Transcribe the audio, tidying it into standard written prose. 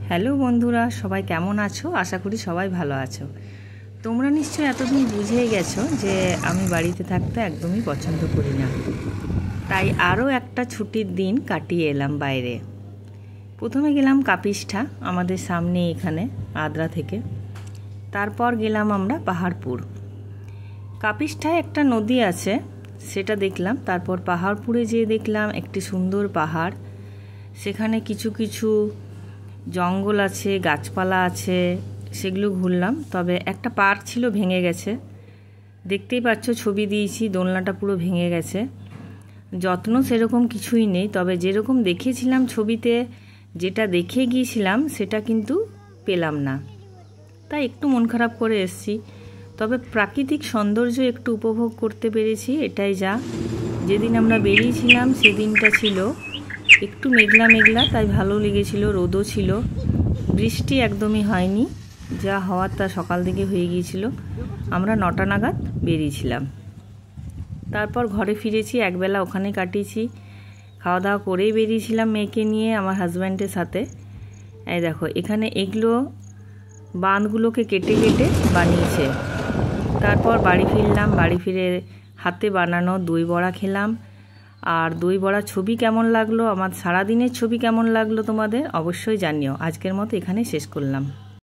Hello বন্ধুরা, সবাই কেমন আছো? আশা করি সবাই ভালো আছো। তোমরা নিশ্চয়ই এতদিন বুঝেই গেছো যে আমি বাড়িতে থাকতে একদমই পছন্দ করি না। তাই আরও একটা ছুটির দিন কাটিয়ে এলাম বাইরে। প্রথমে গেলাম কাপিষ্ঠা, আমাদের সামনে এখানে আদ্রা থেকে। তারপর গেলাম আমরা পাহাড়পুর। কাপিষ্ঠায় একটা নদী আছে, সেটা দেখলাম। তারপর পাহাড়পুরে যেয়ে দেখলাম একটি সুন্দর পাহাড়, সেখানে কিছু কিছু জঙ্গল আছে, গাছপালা আছে, সেগুলো ঘুরলাম। তবে একটা পার্ক ছিল, ভেঙে গেছে। দেখতেই পাচ্ছ, ছবি দিয়েছি, দোলনাটা পুরো ভেঙে গেছে। যত্ন সেরকম কিছুই নেই, তবে যেরকম দেখেছিলাম ছবিতে, যেটা দেখে গিয়েছিলাম সেটা কিন্তু পেলাম না, তাই একটু মন খারাপ করে এসেছি। তবে প্রাকৃতিক সৌন্দর্য একটু উপভোগ করতে পেরেছি, এটাই যা। যেদিন আমরা বেরিয়েছিলাম সেদিনটা ছিল একটু মেঘলা মেঘলা, তাই ভালো লেগেছিল। রোদও ছিল, বৃষ্টি একদমই হয়নি, যা হওয়ার তা সকাল থেকে হয়ে গিয়েছিল। আমরা 9টা নাগাদ বেরিয়েছিলাম। তারপর ঘরে ফিরেছি, একবেলা ওখানে কাটিয়েছি। খাওয়া দাওয়া করেই বেরিয়েছিলাম মেয়েকে নিয়ে, আমার হাজব্যান্ডের সাথে। এই দেখো, এখানে এগুলো বাঁধগুলোকে কেটে কেটে বানিয়েছে। তারপর বাড়ি ফিরলাম। বাড়ি ফিরে হাতে বানানো দই বড়া খেলাম। আর দই বড়ার ছবি কেমন লাগলো, আমার সারাদিনের ছবি কেমন লাগলো তোমাদের অবশ্যই জানিও। আজকের মতো এখানে শেষ করলাম।